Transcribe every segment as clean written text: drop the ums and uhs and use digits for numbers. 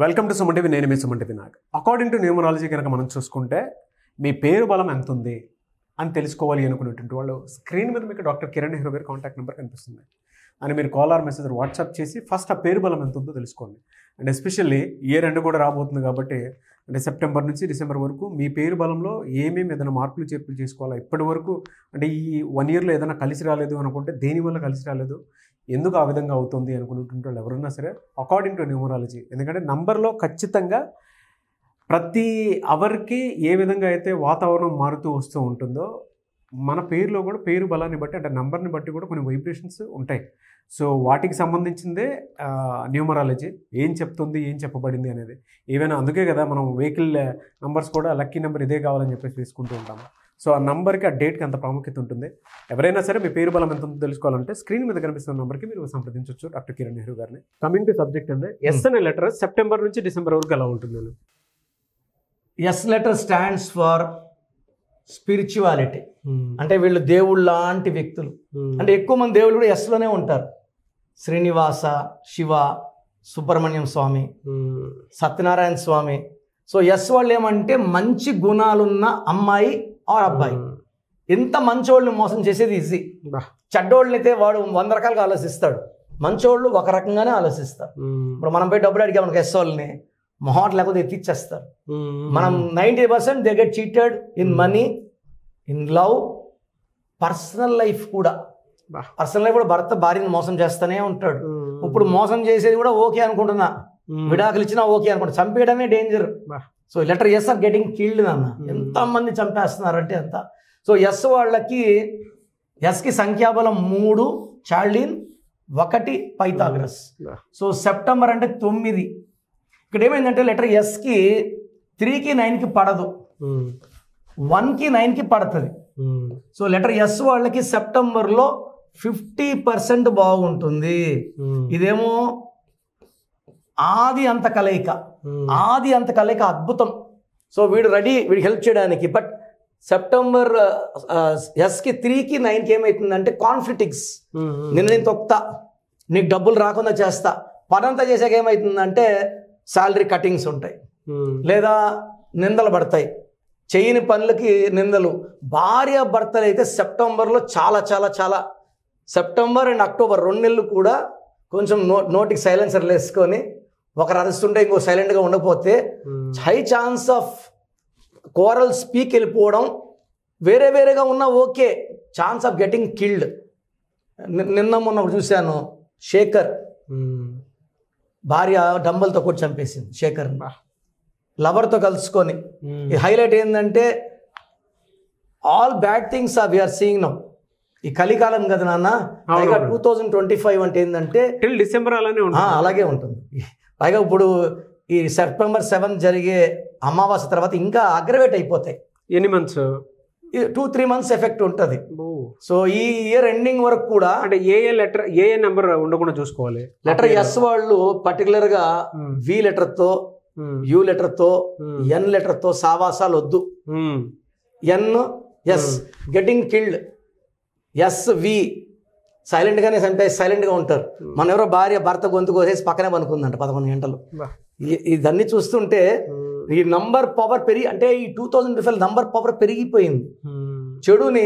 Welcome to Suman TV. నేను మీ Suman TV Nag. According to numerology కనుక మనం చూసుకుంటే మీ పేరు బలం ఎంత ఉంది అని తెలుసుకోవాలి అనుకునేటువంటి వాళ్ళు స్క్రీన్ మీద మీకు డాక్టర్ కిరణ్ నెహ్రూ గారి కాంటాక్ట్ నెంబర్ కనిపిస్తుంది. అని మీరు కాల్ ఆర్ మెసేజ్ వాట్సాప్ చేసి ఫస్ట్ ఆ పేరు బలం ఎంత ఉందో తెలుసుకోండి. అండ్ ఎస్పెషల్లీ ఇయర్ ఎండ్ కూడా రాబోతుంది కాబట్టి అంటే సెప్టెంబర్ నుంచి డిసెంబర్ వరకు మీ పేరు బలంలో ఏమేమి ఏదైనా మార్పులు చేర్పులు చేసుకోవాలా, ఇప్పటి వరకు అంటే ఈ 1 yearలో ఏదైనా కలిసి రాలేదు అనుకుంటే దేనివల్ల కలిసి రాలేదు, ఎందుకు ఆ విధంగా అవుతుంది అనుకునేటువంటి వాళ్ళు ఎవరన్నా సరే అకార్డింగ్ టు న్యూమరాలజీ, ఎందుకంటే నంబర్లో ఖచ్చితంగా ప్రతి అవర్కి ఏ విధంగా అయితే వాతావరణం మారుతూ వస్తూ ఉంటుందో మన పేరులో కూడా పేరు బలాన్ని బట్టి అంటే నంబర్ని బట్టి కూడా కొన్ని వైబ్రేషన్స్ ఉంటాయి. సో వాటికి సంబంధించిందే న్యూమరాలజీ ఏం చెప్తుంది, ఏం చెప్పబడింది అనేది. ఏవైనా అందుకే కదా మనం వెహికల్ నంబర్స్ కూడా లక్కీ నెంబర్ ఇదే కావాలని చెప్పేసి తీసుకుంటూ ఉంటాము. సో ఆ నంబర్కి ఆ డేట్కి అంత ప్రాముఖ్యత ఉంటుంది. ఎవరైనా సరే మీ పేరు బలం ఎంత ఉందో తెలుసుకోవాలంటే స్క్రీన్ మీద కనిపిస్తున్న నెంబర్కి మీరు సంప్రదించవచ్చు డాక్టర్ కిరణ్ నెహ్రూ గారిని. కమింగ్ టు సబ్జెక్ట్ అంటే ఎస్ అనే లెటర్ సెప్టెంబర్ నుంచి డిసెంబర్ వరకు ఎలా ఉంటుంది? S letter stands for spirituality. అంటే వీళ్ళు దేవుళ్ళు లాంటి వ్యక్తులు. అంటే ఎక్కువ మంది దేవుళ్ళు కూడా ఎస్లోనే ఉంటారు. శ్రీనివాస, శివ, సుబ్రహ్మణ్యం స్వామి, సత్యనారాయణ స్వామి. సో ఎస్ వాళ్ళు ఏమంటే మంచి గుణాలున్న అమ్మాయి ఆర్ అబ్బాయి. ఎంత మంచోళ్ళని మోసం చేసేది ఈజీ. చెడ్డోళ్ళని అయితే వాడు 100 రకాలుగా ఆలోచిస్తాడు, మంచోళ్ళు ఒక రకంగానే ఆలోచిస్తారు. ఇప్పుడు మనం పోయి డబ్బులు అడిగాం మనకు ఎస్ వాళ్ళని మొహాట్ లేకపోతే ఎత్తిచ్చేస్తారు. మనం 90% they get cheated in money, in love, personal life కూడా. పర్సనల్ లైఫ్ కూడా భర్త భార్యను మోసం చేస్తూనే ఉంటాడు. ఇప్పుడు మోసం చేసేది కూడా ఓకే అనుకుంటున్నా, విడాకులు ఇచ్చినా ఓకే అనుకుంటా, చంపేయడమే danger. So letter S R getting killed నాన్న. ఎంతమంది చంపేస్తున్నారంటే అంత. సో ఎస్ వాళ్ళకి ఎస్కి సంఖ్యాబలం 3, చార్లిన్ 1, పైథాగరస్. సో సెప్టెంబర్ అంటే 9. ఇక్కడ ఏమైందంటే లెటర్ ఎస్కి 3కి 9కి పడదు, 1కి 9కి పడుతుంది. సో లెటర్ ఎస్ వాళ్ళకి సెప్టెంబర్లో 50% బాగుంటుంది. ఇదేమో ఆది అంత కలయిక అద్భుతం. సో వీడు రెడీ, వీడికి హెల్ప్ చేయడానికి. బట్ సెప్టెంబర్ ఎస్కి 3కి 9కి ఏమవుతుందంటే కాన్ఫ్లిక్ట్స్. నేను తొక్తా, నీకు డబ్బులు రాకుండా చేస్తా. పనంతా చేసాక ఏమవుతుందంటే శాలరీ కటింగ్స్ ఉంటాయి, లేదా నిందలు పడతాయి, చేయని పనులకి నిందలు. భార్య భర్తలు అయితే సెప్టెంబర్లో చాలా చాలా చాలా సెప్టెంబర్ అండ్ అక్టోబర్ 2 నెలలు కూడా కొంచెం నోటికి సైలెన్సర్లు వేసుకొని ఒకరు అరుస్తుంటే ఇంకో సైలెంట్గా ఉండకపోతే high chance of coral speak వెళ్ళిపోవడం. వేరేగా ఉన్నా okay, chance of getting killed. నిన్న మొన్న చూశాను, శేఖర్ భార్య డంబల్తో కొట్టి చంపేసింది శేఖర్, లవర్తో కలుసుకొని. ఈ హైలైట్ ఏంటంటే all bad things are we are seeing now. ఈ కలికాలం కదా నాన్న. 2025 అంటే ఏంటంటే డిసెంబర్ అలాగే ఉంటుంది. పైగా ఇప్పుడు ఈ సెప్టెంబర్ 7 జరిగే అమావాస్య తర్వాత ఇంకా అగ్రవేట్ అయిపోతాయి. ఎన్ని మంత్స్? 2-3 months ఎఫెక్ట్ ఉంటుంది. సో ఈ ఇయర్ ఎండింగ్ వరకు కూడా అంటే ఏ నెంబర్ ఉండకుండా చూసుకోవాలి. లెటర్ ఎస్ వాళ్ళు పర్టికులర్గా వి లెటర్తో, యు లెటర్తో, ఎన్ లెటర్తో సావాసాలు వద్దు. N S getting killed, S V సైలెంట్గానే చంపేసి సైలెంట్గా ఉంటారు. మన ఎవరో భార్య భర్త గొంతు కోసేసి పక్కనే పనుకుందంట 11 గంటలు. ఇదన్నీ చూస్తుంటే ఈ నంబర్ పవర్ అంటే ఈ 2012 నంబర్ పవర్ పెరిగిపోయింది. చెడుని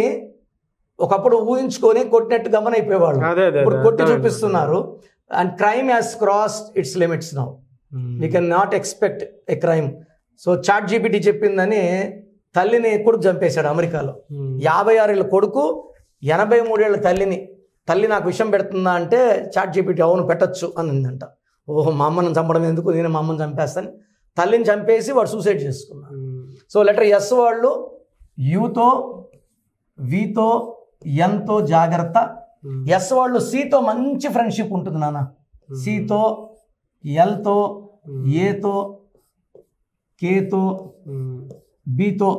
ఒకప్పుడు ఊహించుకొని కొట్టినట్టు గమనైపోయేవాళ్ళు, ఇప్పుడు కొట్టి చూపిస్తున్నారు. And crime has crossed its limits now. We can not expect a crime. So chat GPT చెప్పిందని తల్లిని కొడుకు చంపేశాడు అమెరికాలో. 56 ఏళ్ళ కొడుకు 83 ఏళ్ళ తల్లి నాకు విషయం పెడుతుందా అంటే చాట్ జీపీటీ అవును పెట్టచ్చు అని అందంట. ఓహో, మా అమ్మను చంపడం ఎందుకు, నేను మా అమ్మని చంపేస్తాను. తల్లిని చంపేసి వాడు సూసైడ్ చేసుకున్నాడు. సో లెటర్ ఎస్ వాళ్ళు యూతో, వితో, ఎన్తో జాగ్రత్త. ఎస్ వాళ్ళు సితో మంచి ఫ్రెండ్షిప్ ఉంటుంది నాన్న. సితో, ఎల్తో, ఏతో, కేతో, బితో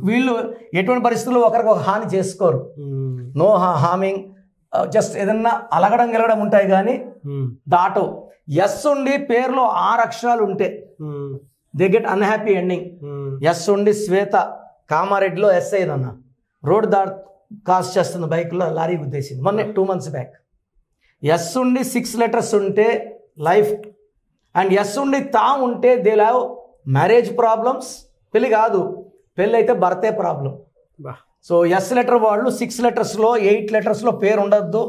వీళ్ళు ఎటువంటి పరిస్థితుల్లో ఒకరికి ఒక హాని చేసుకోరు. నో హార్మింగ్, జస్ట్ ఏదన్నా అలగడం గెలగడం ఉంటాయి కానీ దాటో. ఎస్ ఉండి పేరులో 6 అక్షరాలు ఉంటే they get unhappy ending. Yes ఉండి శ్వేత కామారెడ్డిలో ఎస్ అయిందన్న, రోడ్ కాస్ చేస్తున్న బైక్లో లారీ గుద్దేసింది మొన్న 2 months బ్యాక్. ఎస్ ఉండి 6 letters ఉంటే లైఫ్ అండ్ ఎస్ ఉండి తా ఉంటే దే హ్యావ్ మ్యారేజ్ ప్రాబ్లమ్స్, పెళ్ళి కాదు, పెళ్ళి అయితే భర్తే ప్రాబ్లం. సో ఎస్ లెటర్ వాళ్ళు 6 లెటర్స్లో 8 లెటర్స్లో పేరు ఉండద్దు,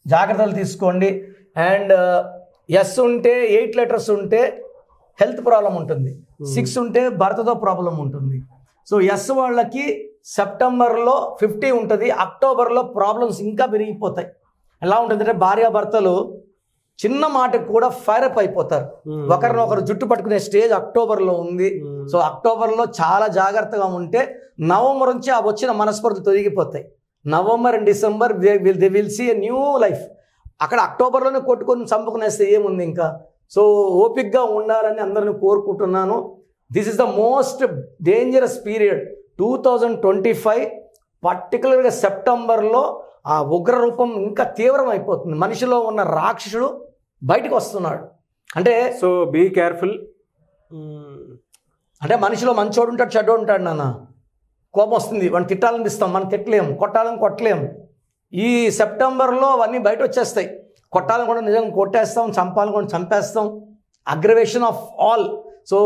జాగ్రత్తలు తీసుకోండి. అండ్ ఎస్ ఉంటే 8 లెటర్స్ ఉంటే హెల్త్ ప్రాబ్లం ఉంటుంది, 6 ఉంటే భర్తతో ప్రాబ్లం ఉంటుంది. సో ఎస్ వాళ్ళకి సెప్టెంబర్లో 50 ఉంటుంది, అక్టోబర్లో ప్రాబ్లమ్స్ ఇంకా పెరిగిపోతాయి. ఎలా ఉంటుందంటే భార్యాభర్తలు చిన్న మాటకు కూడా ఫైరప్ అయిపోతారు, ఒకరినొకరు జుట్టు పట్టుకునే స్టేజ్ అక్టోబర్లో ఉంది. సో అక్టోబర్లో చాలా జాగ్రత్తగా ఉంటే నవంబర్ నుంచి ఆ వచ్చిన మనస్పర్ధలు తొలగిపోతాయి. November and December they will see a new life. అక్కడ అక్టోబర్లోనే కొట్టుకొని చంపుకునేస్తే ఏముంది ఇంకా. సో ఓపిక్గా ఉండాలని అందరిని కోరుకుంటున్నాను. This is the most dangerous period 2025, పర్టికులర్గా సెప్టెంబర్లో ఆ ఉగ్ర రూపం ఇంకా తీవ్రం అయిపోతుంది. మనిషిలో ఉన్న రాక్షసుడు బయటకు వస్తున్నాడు. అంటే సో బీ కేర్ఫుల్. అంటే మనిషిలో మంచోడు ఉంటాడు, చెడ్డోడు ఉంటాడు నాన్న. కోపం వస్తుంది, వాడిని తిట్టాలనిపిస్తాం, మనం తిట్టలేము, కొట్టాలని కొట్టలేము. ఈ సెప్టెంబర్లో అవన్నీ బయట వచ్చేస్తాయి. కొట్టాలని కూడా నిజంగా కొట్టేస్తాం, చంపాలని కూడా చంపేస్తాం. Aggravation of all. So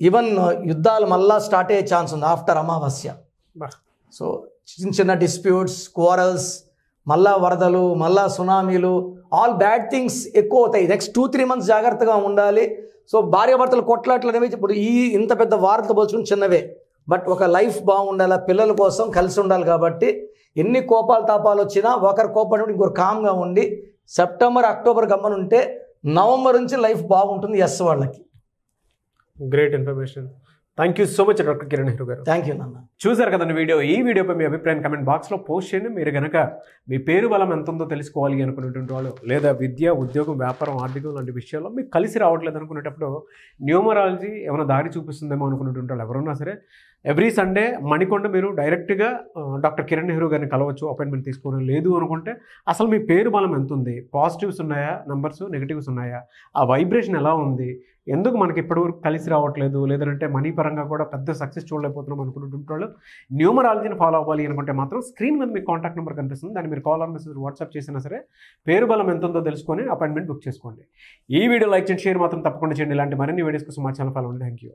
even యుద్ధాలు మళ్ళా స్టార్ట్ అయ్యే ఛాన్స్ ఉంది ఆఫ్టర్ అమావాస్య. సో చిన్న చిన్న డిస్ప్యూట్స్, క్వారల్స్, మళ్ళా వరదలు, మళ్ళా సునామీలు, ఆల్ బ్యాడ్ థింగ్స్ ఎక్కువ అవుతాయి. నెక్స్ట్ 2-3 మంత్స్ జాగ్రత్తగా ఉండాలి. సో భార్యాభర్తలు కొట్లాట్లు అనేవి ఇప్పుడు ఇంత పెద్ద వార్తలు పోల్చుకుని చిన్నవే, బట్ ఒక లైఫ్ బాగుండాలి, పిల్లల కోసం కలిసి ఉండాలి. కాబట్టి ఎన్ని కోపాలు తాపాలు వచ్చినా ఒకరు కోపడి ఇంకొకరు కామ్గా ఉండి సెప్టెంబర్ అక్టోబర్ గమ్మనుంటే నవంబర్ నుంచి లైఫ్ బాగుంటుంది ఎస్ వాళ్ళకి. Great information. Thank you so much doctor Kiran Nehru garu. Thank you నాన్న. చూసారు కదండి వీడియో. ఈ వీడియోపై మీ అభిప్రాయం కమెంట్ బాక్స్లో పోస్ట్ చేయండి. మీరు కనుక మీ పేరు బలం ఎంత ఉందో తెలుసుకోవాలి అనుకునేటువంటి వాళ్ళు, లేదా విద్య, ఉద్యోగం, వ్యాపారం, ఆర్థికం లాంటి విషయాల్లో మీకు కలిసి రావట్లేదు అనుకునేటప్పుడు న్యూమరాలజీ ఏమైనా దారి చూపిస్తుందేమో అనుకునేటువంటి వాళ్ళు ఎవరున్నా సరే ఎవ్రీ సండే మణికొండ మీరు డైరెక్ట్గా డాక్టర్ కిరణ్ నెహ్రూ గారిని కలవచ్చు, అపాయింట్మెంట్ తీసుకోవడం. లేదు అనుకుంటే అసలు మీ పేరు బలం ఎంత ఉంది, పాజిటివ్స్ ఉన్నాయా నంబర్స్, నెగిటివ్స్ ఉన్నాయా, ఆ వైబ్రేషన్ ఎలా ఉంది, ఎందుకు మనకి ఇప్పటివరకు కలిసి రావట్లేదు, లేదంటే మనీ పరంగా కూడా పెద్ద సక్సెస్ చూడలేకపోతున్నాం అనుకున్నటువంటి వాళ్ళు న్యూమరాలజీని ఫాలో అవ్వాలి అనుకుంటే మాత్రం స్క్రీన్ మీద మీకు కాంటాక్ట్ నెంబర్ కనిపిస్తుంది, దాన్ని మీరు కాల్ ఆర్ మెసేజ్ వాట్సాప్ చేసినా సరే పేరు బలం ఎంత ఉందో తెలుసుకొని అపాయింట్మెంట్ బుక్ చేసుకోండి. ఈ వీడియో లైక్ చేయండి, షేర్ మాత్రం తప్పకుండా చేయండి. ఇలాంటి మరిన్ని వీడియోస్ కోసం మా ఛానల్ ఫాలో అవ్వండి. Thank you.